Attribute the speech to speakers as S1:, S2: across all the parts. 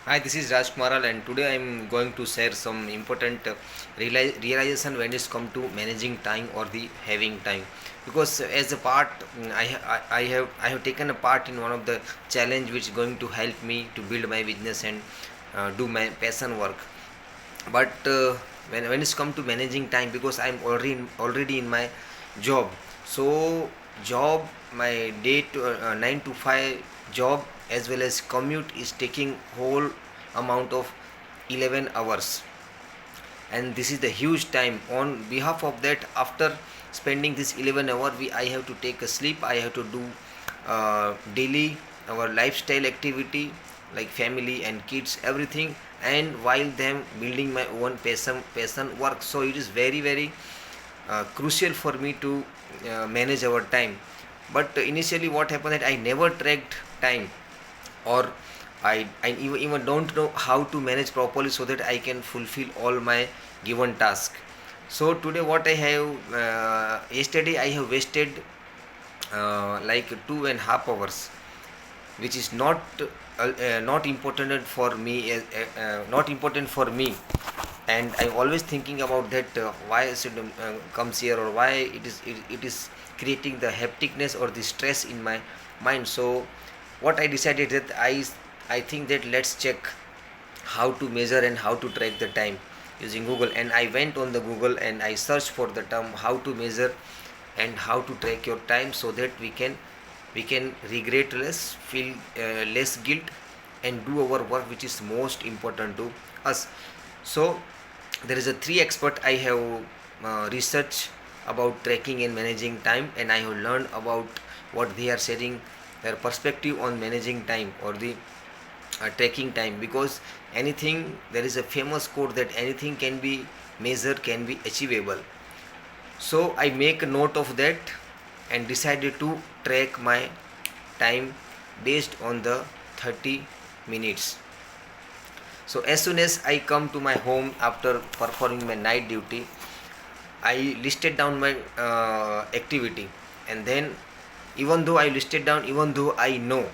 S1: Hi, this is Raj Kumaral, and today I am going to share some important realization when it's come to managing time or the having time. Because as a part, I have taken a part in one of the challenge which is going to help me to build my business and do my passion work. But when it's come to managing time, because I'm already in my job, so job my day to 9 to 5 job as well as commute is taking whole amount of 11 hours, and this is the huge time. On behalf of that, after spending this 11 hour, I have to take a sleep, I have to do daily our lifestyle activity like family and kids everything, and while them building my own passion work. So it is very crucial for me to manage our time. But initially what happened that I never tracked time, or I even don't know how to manage properly so that I can fulfill all my given task. So today what I have yesterday I have wasted like 2.5 hours, which is not important for me, not important for me. And I'm always thinking about that, why it comes here, or why it is creating the hecticness or the stress in my mind. So what I decided that I think that let's check how to measure and how to track the time using Google. And I went on the Google and I searched for the term how to measure and how to track your time, so that we can regret less, feel less guilt, and do our work which is most important to us. So there is a three expert I have researched about tracking and managing time, and I have learned about what they are sharing, their perspective on managing time or the tracking time. Because anything, there is a famous quote that anything can be measured, can be achievable. So I make a note of that and decided to track my time based on the 30 minutes. So as soon as I come to my home after performing my night duty, I listed down my activity, and then even though I listed down, even though I know,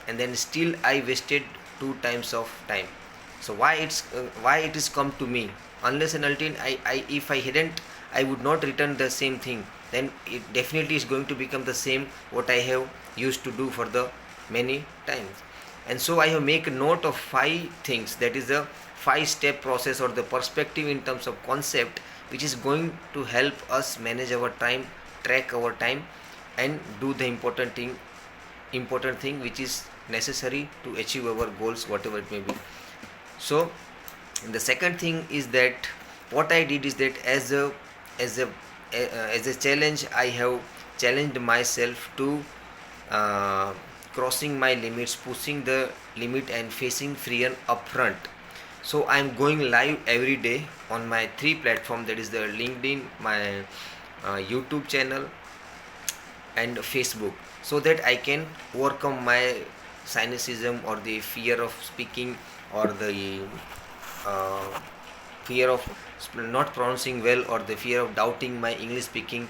S1: and then still I wasted 2 times of time. So why it is come to me? Unless and until I if I hadn't, I would not return the same thing. Then it definitely is going to become the same what I have used to do for the many times. And so I have make a note of 5 things, that is a 5 step process or the perspective in terms of concept, which is going to help us manage our time, track our time, and do the important thing which is necessary to achieve our goals, whatever it may be. So the second thing is that what I did is that as a as a challenge, I have challenged myself to uh, crossing my limits, pushing the limit, and facing fear upfront. So I'm going live every day on my 3 platform, that is the LinkedIn, my YouTube channel, and Facebook, so that I can overcome my cynicism or the fear of speaking, or the uh, fear of not pronouncing well, or the fear of doubting my English speaking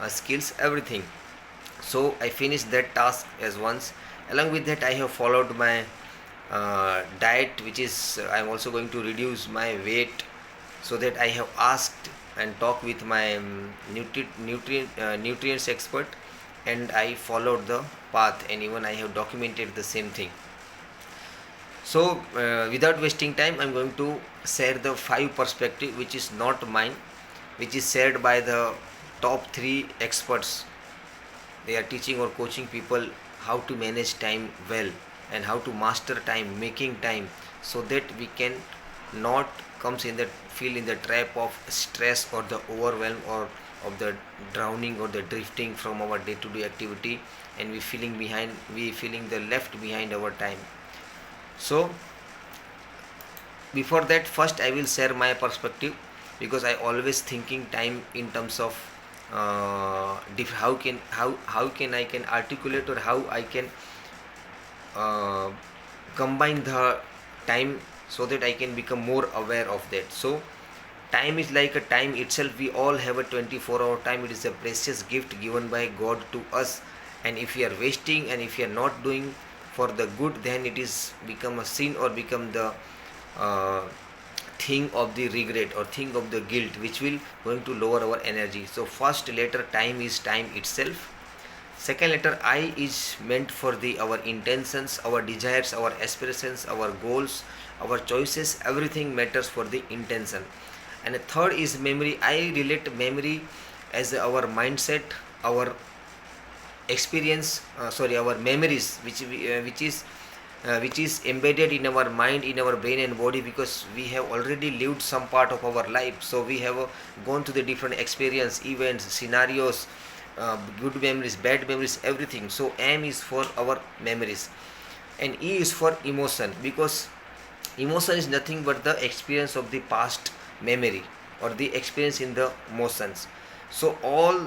S1: skills, everything. So I finished that task as once. Along with that, I have followed my diet, which is I'm also going to reduce my weight, so that I have asked and talked with my nutrients expert, and I followed the path, and even I have documented the same thing. So without wasting time, I'm going to share the 5 perspective which is not mine, which is shared by the top 3 experts. They are teaching or coaching people how to manage time well, and how to master time, making time, so that we can not comes in the feel in the trap of stress or the overwhelm, or of the drowning or the drifting from our day to day activity, and we feeling the left behind our time. So before that, first I will share my perspective, because I always thinking time in terms of how can I can articulate, or how I can uh, combine the time, so that I can become more aware of that. So time is like a time itself. We all have a 24-hour time. It is a precious gift given by God to us, and if we are wasting, and if we are not doing for the good, then it is become a sin or become the uh, thing of the regret or thing of the guilt, which will going to lower our energy. So first letter time is time itself. Second letter I is meant for the our intentions, our desires, our aspirations, our goals, our choices, everything matters for the intention. And the third is memory. I relate memory as our mindset, our experience, our memories, which is embedded in our mind, in our brain and body, because we have already lived some part of our life. So we have gone to the different experience, events, scenarios, good memories, bad memories, everything. So M is for our memories, and E is for emotion, because emotion is nothing but the experience of the past memory or the experience in the motions. So all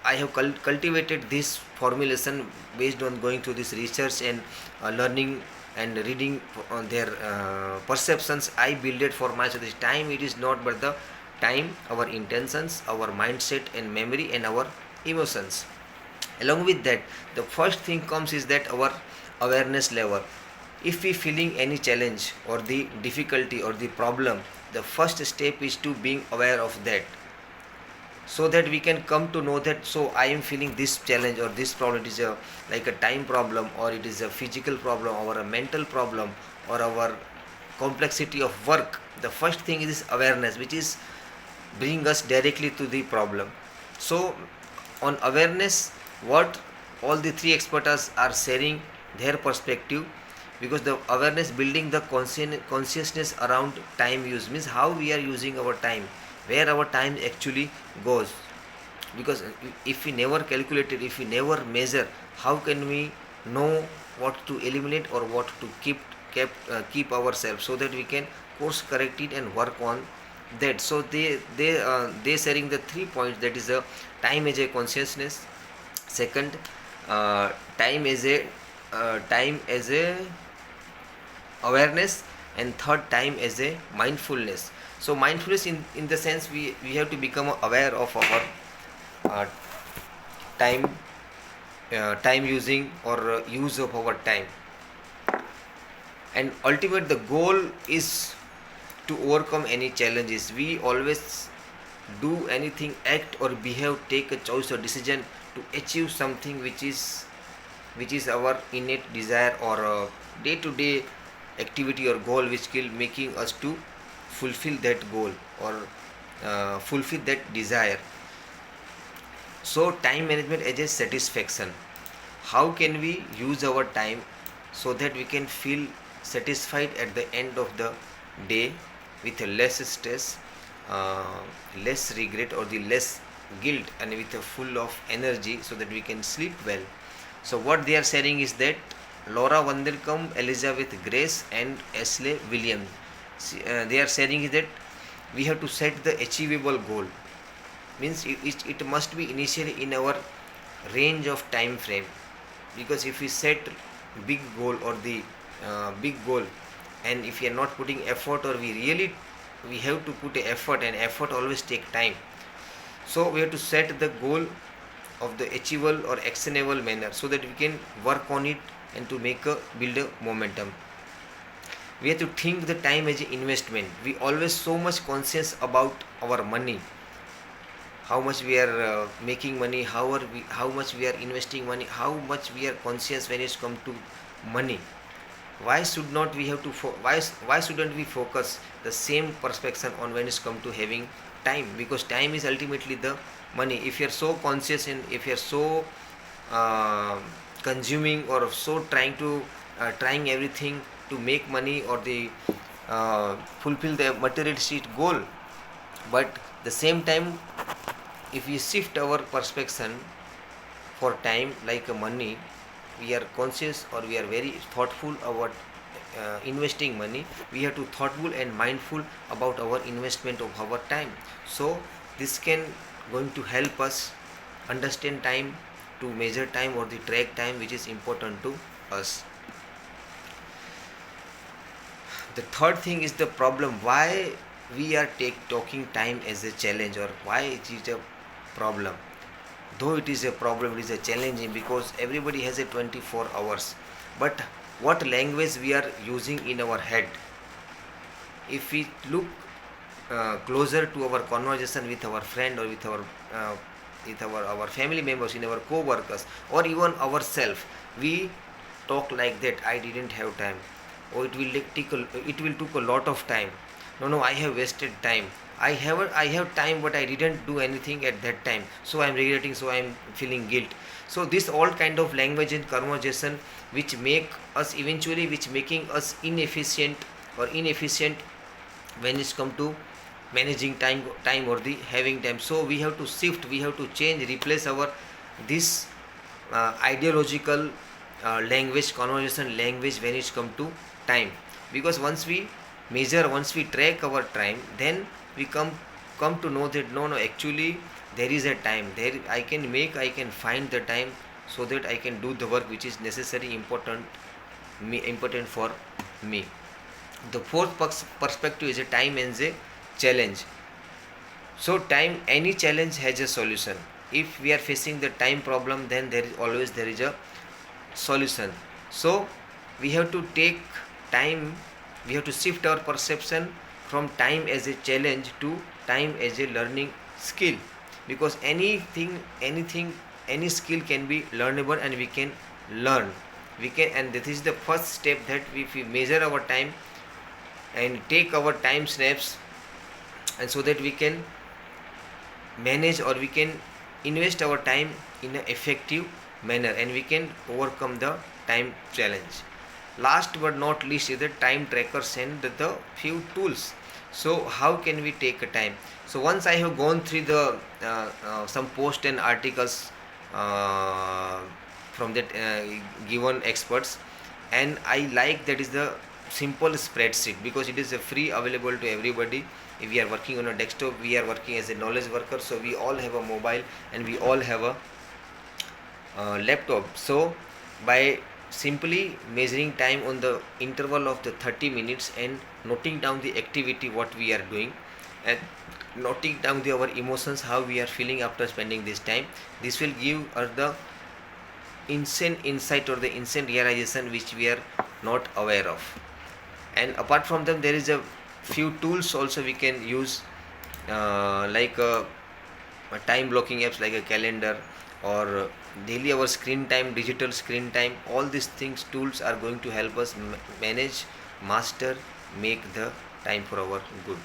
S1: I have cultivated this formulation based on going through this research and learning and reading on their perceptions. I build it for myself. This time, it is not but the time, our intentions, our mindset and memory and our emotions. Along with that, the first thing comes is that our awareness level. If we feeling any challenge or the difficulty or the problem, the first step is to being aware of that, so that we can come to know that, so I am feeling this challenge or this problem. It is a like a time problem, or it is a physical problem, or a mental problem, or our complexity of work. The first thing is awareness, which is bring us directly to the problem. So on awareness, what all the three experts are sharing their perspective, because the awareness building the consciousness around time use, means how we are using our time, where our time actually goes. Because if we never calculate it, if we never measure, how can we know what to eliminate or what to keep ourselves, so that we can course correct it and work on that. So they sharing the 3 points, that is a time as a consciousness, second time as a awareness, and third time as a mindfulness. So mindfulness in the sense we have to become aware of our uh, time time using or use of our time. And ultimate the goal is to overcome any challenges. We always do anything, act or behave, take a choice or decision to achieve something which is our innate desire or day to day activity or goal, which will making us to fulfill that goal or fulfill that desire. So time management as a satisfaction. How can we use our time so that we can feel satisfied at the end of the day, with a less stress, uh, less regret or the less guilt, and with a full of energy, so that we can sleep well. So what they are saying is that Laura Vanderkamp, Elizabeth Grace and Ashley Williams, they are saying is that we have to set the achievable goal. Means it must be initially in our range of time frame, because if we set big goal or the big goal, and if we are not putting effort, or we have to put a effort, and effort always take time. So we have to set the goal of the achievable or actionable manner, so that we can work on it and to make a build a momentum. We have to think the time as an investment. We always so much conscious about our money, how much we are making money, how much we are investing money, how much we are conscious when it comes to money. Why should not we have to why shouldn't we focus the same perspective on when it comes to having time? Because time is ultimately the money. If you are so conscious, and if you are so consuming or so trying everything to make money or the fulfill the materialistic goal, but the same time, if we shift our perspective for time like money, we are conscious or we are very thoughtful about investing money. We have to thoughtful and mindful about our investment of our time. So this can going to help us understand time, to measure time or the track time, which is important to us. The third thing is the problem, why we are talking time as a challenge, or why it is a problem. Though it is a problem, it is a challenging, because everybody has a 24 hours. but what language we are using in our head. If we look closer to our conversation with our friend or with our family members, in our co-workers, or even ourselves, we talk like that, I didn't have time, or it will took a lot of time. No, I have wasted time. I have time, but I didn't do anything at that time, so I am regretting, so I am feeling guilt. So this all kind of language and conversation which make us eventually, which making us inefficient when it's come to managing time or the having time. So we have to shift, we have to change, replace our this ideological language, conversation language when it's come to time. Because once we measure, once we track our time, then we come to know that no, actually there is a time there, I can find the time, so that I can do the work which is necessary, important for me. The fourth perspective is a time as a challenge. So time, any challenge has a solution. If we are facing the time problem, then there is a solution. So we have to take time, we have to shift our perception from time as a challenge to time as a learning skill. Because any skill can be learnable, and we can learn, we can. And this is the first step, that if we measure our time and take our time snaps, and so that we can manage, or we can invest our time in an effective manner, and we can overcome the time challenge. Last but not least is the time trackers and the few tools. So how can we take a time? So once I have gone through the some post and articles uh, from that given experts, and I like that is the simple spreadsheet, because it is a free, available to everybody. If we are working on a desktop, we are working as a knowledge worker, so we all have a mobile, and we all have a laptop. So by simply measuring time on the interval of the 30 minutes, and noting down the activity what we are doing, and noting down our emotions, how we are feeling after spending this time, this will give us the instant insight or the instant realization which we are not aware of. And apart from them, there is a few tools also we can use, like a time blocking apps like a calendar, or daily our screen time, digital screen time. All these things, tools are going to help us manage, master, make the time for our good.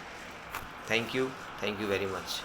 S1: Thank you very much.